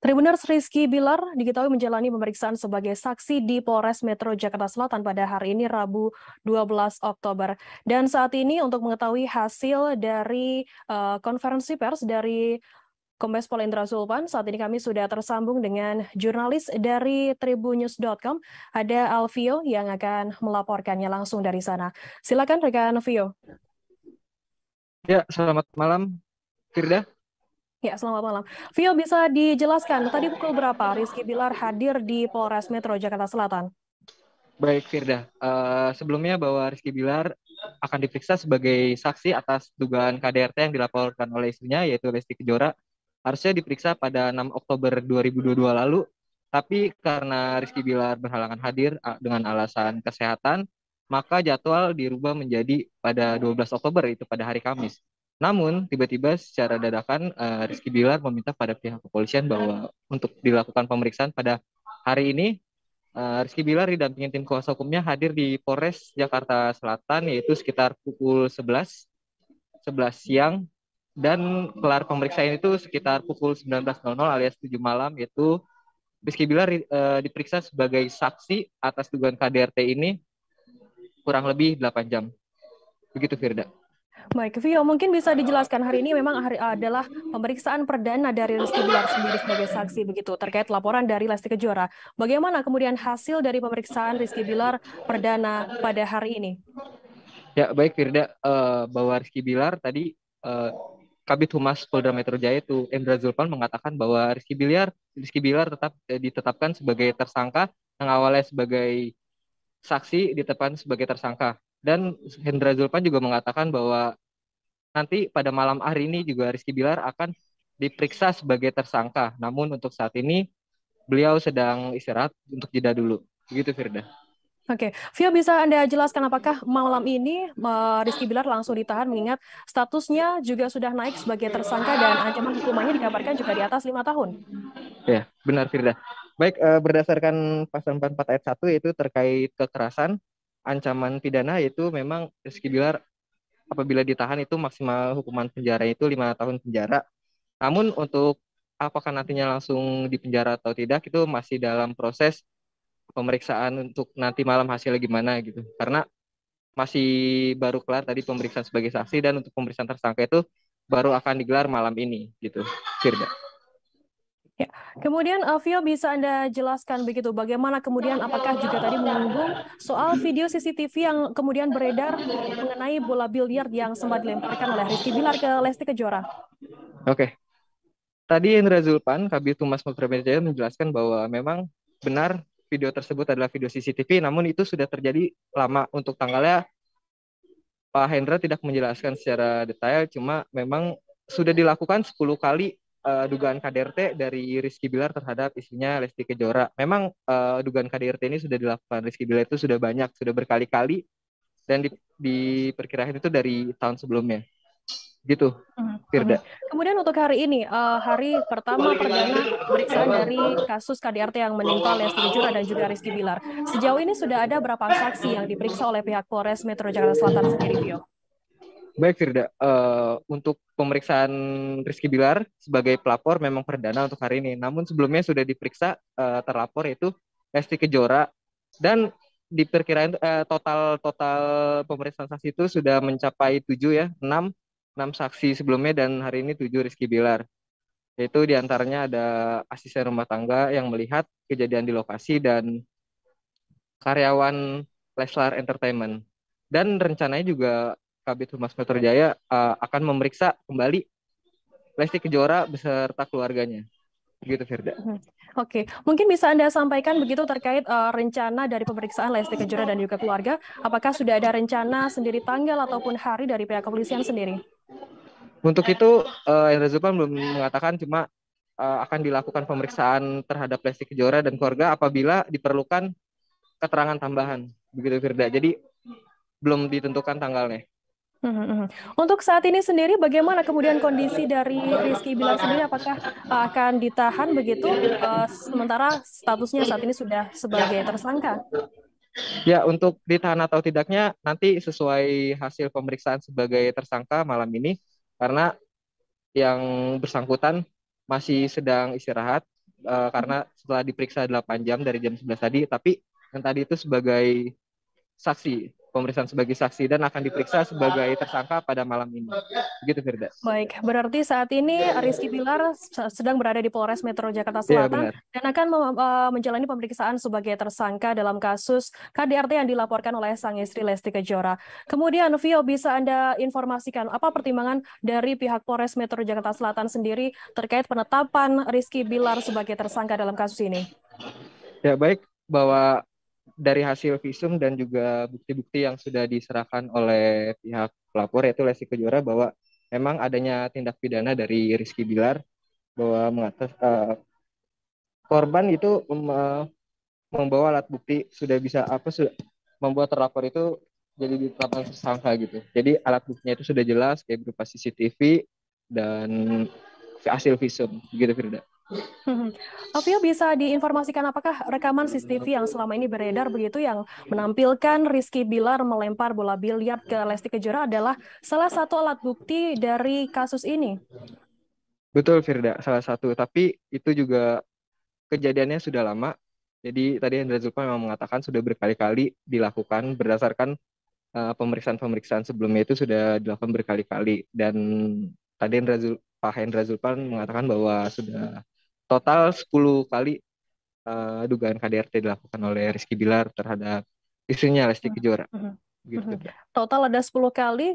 Tribuners Rizky Bilar diketahui menjalani pemeriksaan sebagai saksi di Polres Metro Jakarta Selatan pada hari ini Rabu 12 Oktober. Dan saat ini untuk mengetahui hasil dari konferensi pers dari Kombes Pol Indra Zulpan, saat ini kami sudah tersambung dengan jurnalis dari tribunnews.com, ada Alvio yang akan melaporkannya langsung dari sana. Silakan rekan Alvio. Ya, selamat malam, Firda. Ya, selamat malam. Vio, bisa dijelaskan tadi pukul berapa Rizky Bilar hadir di Polres Metro Jakarta Selatan? Baik, Firda. Sebelumnya bahwa Rizky Bilar akan diperiksa sebagai saksi atas dugaan KDRT yang dilaporkan oleh istrinya, yaitu Lesti Kejora. Harusnya diperiksa pada 6 Oktober 2022 lalu, tapi karena Rizky Bilar berhalangan hadir dengan alasan kesehatan, maka jadwal dirubah menjadi pada 12 Oktober, itu pada hari Kamis. Namun, tiba-tiba secara dadakan Rizky Bilar meminta pada pihak kepolisian bahwa untuk dilakukan pemeriksaan pada hari ini Rizky Bilar didampingi tim kuasa hukumnya hadir di Polres Jakarta Selatan yaitu sekitar pukul 11 siang dan kelar pemeriksaan itu sekitar pukul 19.00 alias 7 malam yaitu Rizky Bilar diperiksa sebagai saksi atas dugaan KDRT ini kurang lebih 8 jam. Begitu Firda. Baik, Vio, mungkin bisa dijelaskan hari ini memang adalah pemeriksaan perdana dari Rizky Bilar sendiri sebagai saksi begitu terkait laporan dari Lesti Kejora. Bagaimana kemudian hasil dari pemeriksaan Rizky Bilar perdana pada hari ini? Ya baik Firda, bahwa Rizky Bilar tadi Kabid Humas Polda Metro Jaya itu Endra Zulpan mengatakan bahwa Rizky Bilar tetap ditetapkan sebagai tersangka yang awalnya sebagai saksi ditetapkan sebagai tersangka. Dan Hendra Zulpan juga mengatakan bahwa nanti pada malam hari ini juga Rizky Bilar akan diperiksa sebagai tersangka. Namun untuk saat ini beliau sedang istirahat untuk jeda dulu. Begitu Firda. Oke, Vio, bisa Anda jelaskan apakah malam ini Rizky Bilar langsung ditahan mengingat statusnya juga sudah naik sebagai tersangka dan ancaman hukumannya dikabarkan juga di atas 5 tahun? Ya, benar Firda. Baik, berdasarkan pasal 44 ayat 1 yaitu terkait kekerasan, ancaman pidana yaitu memang Rizky Bilar apabila ditahan itu maksimal hukuman penjara itu 5 tahun penjara. Namun untuk apakah nantinya langsung dipenjara atau tidak itu masih dalam proses pemeriksaan untuk nanti malam hasilnya gimana gitu. Karena masih baru kelar tadi pemeriksaan sebagai saksi dan untuk pemeriksaan tersangka itu baru akan digelar malam ini gitu, Firda. Ya. Kemudian Vio, bisa Anda jelaskan begitu bagaimana kemudian apakah juga tadi menyinggung soal video CCTV yang kemudian beredar mengenai bola biliar yang sempat dilemparkan oleh Rizky Bilar ke Lesti Kejora? Oke, tadi Indra Zulpan, Kabid Humas Polda Metro Jaya menjelaskan bahwa memang benar video tersebut adalah video CCTV, namun itu sudah terjadi lama. Untuk tanggalnya Pak Hendra tidak menjelaskan secara detail, cuma memang sudah dilakukan 10 kali dugaan KDRT dari Rizky Bilar terhadap istrinya Lesti Kejora. Memang dugaan KDRT ini sudah dilakukan Rizky Bilar itu sudah banyak, sudah berkali-kali dan diperkirakan itu dari tahun sebelumnya. Gitu, Mhm, mhm. Firda. Kemudian untuk hari ini, hari pertama perdana pemeriksaan dari kasus KDRT yang menimpa Lesti Kejora dan juga Rizky Bilar. Sejauh ini sudah ada berapa saksi yang diperiksa oleh pihak Polres Metro Jakarta Selatan sendiri, Vio? Baik, Firda. Untuk pemeriksaan Rizky Bilar sebagai pelapor memang perdana untuk hari ini. Namun sebelumnya sudah diperiksa terlapor yaitu Lesti Kejora dan diperkirakan total total pemeriksaan saksi itu sudah mencapai 7 ya, 6 saksi sebelumnya dan hari ini 7 Rizky Bilar. Yaitu diantaranya ada asisten rumah tangga yang melihat kejadian di lokasi dan karyawan Leslar Entertainment. Dan rencananya juga Kabid Humas Metro Jaya akan memeriksa kembali Lesti Kejora beserta keluarganya. Begitu, Firda. Mhm. Oke, mungkin bisa Anda sampaikan begitu terkait rencana dari pemeriksaan Lesti Kejora dan juga keluarga. Apakah sudah ada rencana sendiri tanggal ataupun hari dari pihak kepolisian sendiri? Untuk itu, Indra Zulpan belum mengatakan, cuma akan dilakukan pemeriksaan terhadap Lesti Kejora dan keluarga apabila diperlukan keterangan tambahan. Begitu, Firda. Jadi, belum ditentukan tanggalnya. Mhm, mhm. Untuk saat ini sendiri, bagaimana kemudian kondisi dari Rizky Bilar sendiri? Apakah akan ditahan begitu, sementara statusnya saat ini sudah sebagai tersangka? Ya, untuk ditahan atau tidaknya nanti sesuai hasil pemeriksaan sebagai tersangka malam ini, karena yang bersangkutan masih sedang istirahat karena setelah diperiksa 8 jam dari jam 11 tadi, tapi yang tadi itu sebagai saksi, pemeriksaan sebagai saksi dan akan diperiksa sebagai tersangka pada malam ini. Begitu Firda. Baik, berarti saat ini Rizky Bilar sedang berada di Polres Metro Jakarta Iya Selatan benar. dan akan menjalani pemeriksaan sebagai tersangka dalam kasus KDRT yang dilaporkan oleh sang istri Lesti Kejora. Kemudian, Vio, bisa Anda informasikan apa pertimbangan dari pihak Polres Metro Jakarta Selatan sendiri terkait penetapan Rizky Bilar sebagai tersangka dalam kasus ini? Ya baik, bahwa dari hasil visum dan juga bukti-bukti yang sudah diserahkan oleh pihak pelapor yaitu Lesti Kejora bahwa memang adanya tindak pidana dari Rizky Bilar bahwa korban itu membawa alat bukti sudah bisa sudah membuat terlapor itu jadi ditetapkan tersangka gitu. Jadi alat buktinya itu sudah jelas kayak berupa CCTV dan hasil visum gitu Firda. Vio, bisa diinformasikan apakah rekaman CCTV yang selama ini beredar begitu yang menampilkan Rizky Bilar melempar bola biliar ke Lesti Kejora adalah salah satu alat bukti dari kasus ini? Betul Firda, salah satu. Tapi itu juga kejadiannya sudah lama. Jadi tadi Hendra Zulpan memang mengatakan sudah berkali-kali dilakukan berdasarkan pemeriksaan-pemeriksaan sebelumnya itu sudah dilakukan berkali-kali. Dan tadi Pak Hendra Zulpan mengatakan bahwa sudah total 10 kali dugaan KDRT dilakukan oleh Rizky Bilar terhadap istrinya Lesti Hmm. Kejora. Mhm. Gitu, Mhm. Firda. Total ada 10 kali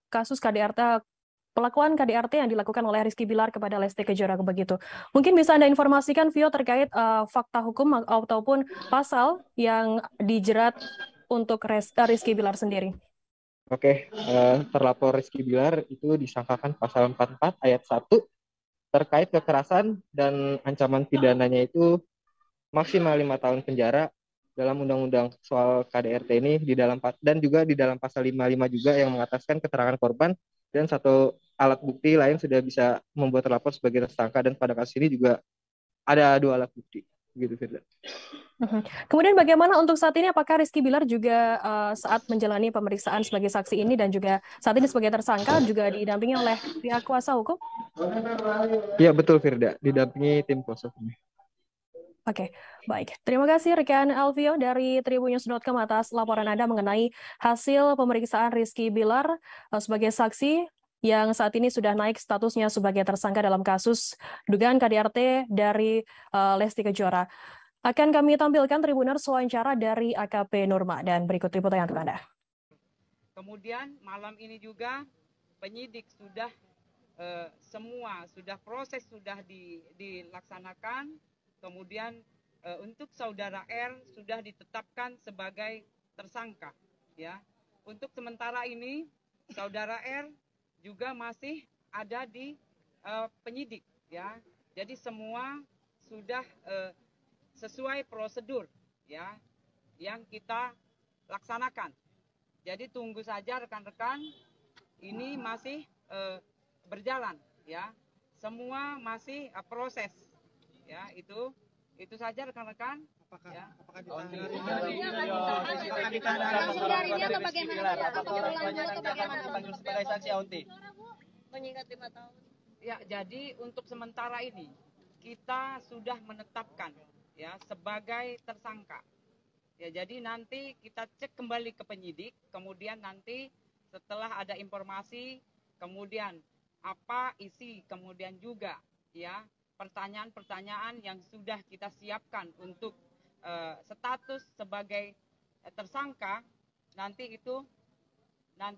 kasus KDRT, pelakuan KDRT yang dilakukan oleh Rizky Bilar kepada Lesti Kejora begitu. Mungkin bisa Anda informasikan, Vio, terkait fakta hukum ataupun pasal yang dijerat untuk Rizky Bilar sendiri. Oke, terlapor Rizky Bilar itu disangkakan pasal 44 ayat 1 terkait kekerasan dan ancaman pidananya itu maksimal 5 tahun penjara dalam undang-undang soal KDRT ini di dalam dan juga di dalam pasal 55 juga yang mengataskan keterangan korban dan satu alat bukti lain sudah bisa membuat terlapor sebagai tersangka dan pada kasus ini juga ada 2 alat bukti gitu Firda. Mhm. Kemudian bagaimana untuk saat ini? Apakah Rizky Bilar juga saat menjalani pemeriksaan sebagai saksi ini dan juga saat ini sebagai tersangka juga didampingi oleh pihak kuasa hukum? Iya betul Firda, didampingi tim kuasa hukum. Oke, baik. Terima kasih rekan Alvio dari Tribunnews.com atas laporan Anda mengenai hasil pemeriksaan Rizky Bilar sebagai saksi yang saat ini sudah naik statusnya sebagai tersangka dalam kasus dugaan KDRT dari Lesti Kejora. Akan kami tampilkan Tribuners wawancara dari AKP Nurma dan berikut liputannya untuk Anda. Kemudian malam ini juga penyidik sudah semua sudah proses sudah dilaksanakan. Kemudian untuk saudara R sudah ditetapkan sebagai tersangka, ya. Untuk sementara ini saudara R juga masih ada di penyidik, ya. Jadi semua sudah sesuai prosedur, ya, yang kita laksanakan. Jadi tunggu saja rekan-rekan, ini masih berjalan, ya. Semua masih proses, ya. Itu saja rekan-rekan. Apakah ya, jadi untuk sementara ini kita sudah menetapkan, ya, sebagai tersangka. Ya, jadi nanti kita cek kembali ke penyidik, kemudian nanti setelah ada informasi, kemudian apa isi, kemudian juga ya pertanyaan-pertanyaan yang sudah kita siapkan untuk status sebagai tersangka, nanti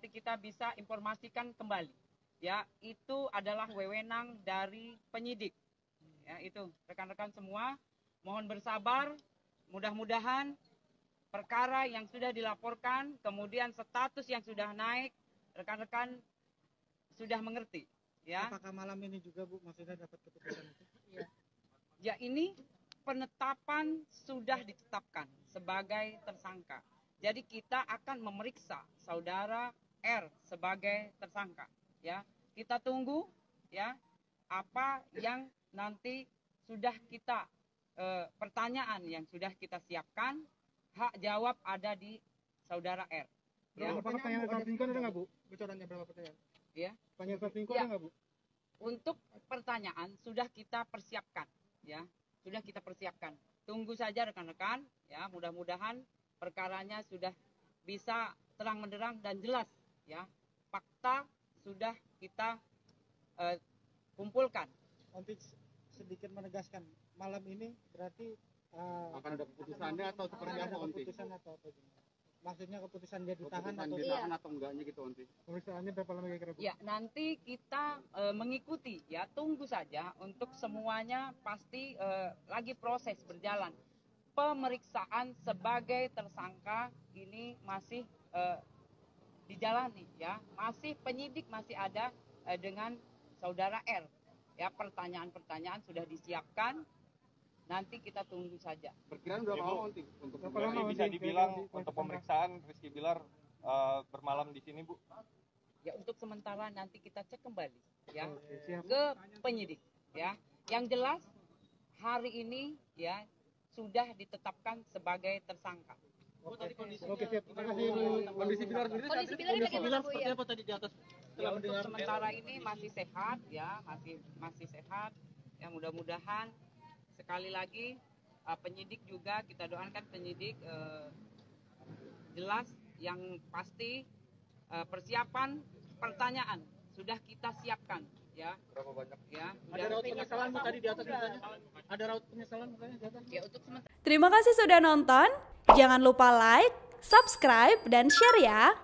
kita bisa informasikan kembali. Ya, itu adalah wewenang dari penyidik. Ya, itu rekan-rekan semua, mohon bersabar, mudah-mudahan perkara yang sudah dilaporkan, kemudian status yang sudah naik, rekan-rekan sudah mengerti. Ya. Apakah malam ini juga Bu maksudnya dapat keputusan itu? Ya, ini penetapan sudah ditetapkan sebagai tersangka. Jadi kita akan memeriksa saudara R sebagai tersangka. Ya, kita tunggu ya apa yang nanti sudah kita pertanyaan yang sudah kita siapkan. Hak jawab ada di saudara R. Ya. Apakah pertanyaan selingkuh ada nggak Bu? Bocorannya berapa pertanyaan? Ya. Pertanyaan selingkuh ada nggak Bu? Untuk pertanyaan sudah kita persiapkan, ya. sudah kita persiapkan. Tunggu saja rekan-rekan, ya, mudah-mudahan perkaranya sudah bisa terang menderang dan jelas, ya. Fakta sudah kita kumpulkan. Nanti sedikit menegaskan, malam ini berarti akan ada keputusannya atau seperti apa, Onti? Keputusan atau apa? Maksudnya keputusan dia ditahan atau ditahan atau enggaknya gitu, Onti? Pemeriksaannya berapa lama kira-kira? Ya, nanti kita mengikuti, ya, tunggu saja untuk semuanya pasti lagi proses berjalan. Pemeriksaan sebagai tersangka ini masih dijalani, ya, masih penyidik masih ada dengan saudara R, ya, pertanyaan-pertanyaan sudah disiapkan. Nanti kita tunggu saja. Perkiraan berapa lama, Onti? Untuk bisa dibilang untuk pemeriksaan Rizky Bilar bermalam di sini, Bu? Ya, untuk sementara nanti kita cek kembali, ya, ke penyidik, ya. Yang jelas hari ini, ya, sudah ditetapkan sebagai tersangka. Oke, siap. Terima kasih, Bu. Kondisi Bilar sendiri Seperti apa tadi di atas? Ya, untuk sementara ini masih sehat, ya, masih sehat. Ya, mudah-mudahan sekali lagi penyidik juga kita doakan penyidik jelas yang pasti persiapan pertanyaan sudah kita siapkan, ya. berapa banyak? Ya, Ada raut penyesalan Bu tadi di atas misalnya? Ada raut penyesalan misalnya di atas? ya, untuk sementara. Terima kasih sudah nonton. Jangan lupa like, subscribe, dan share ya.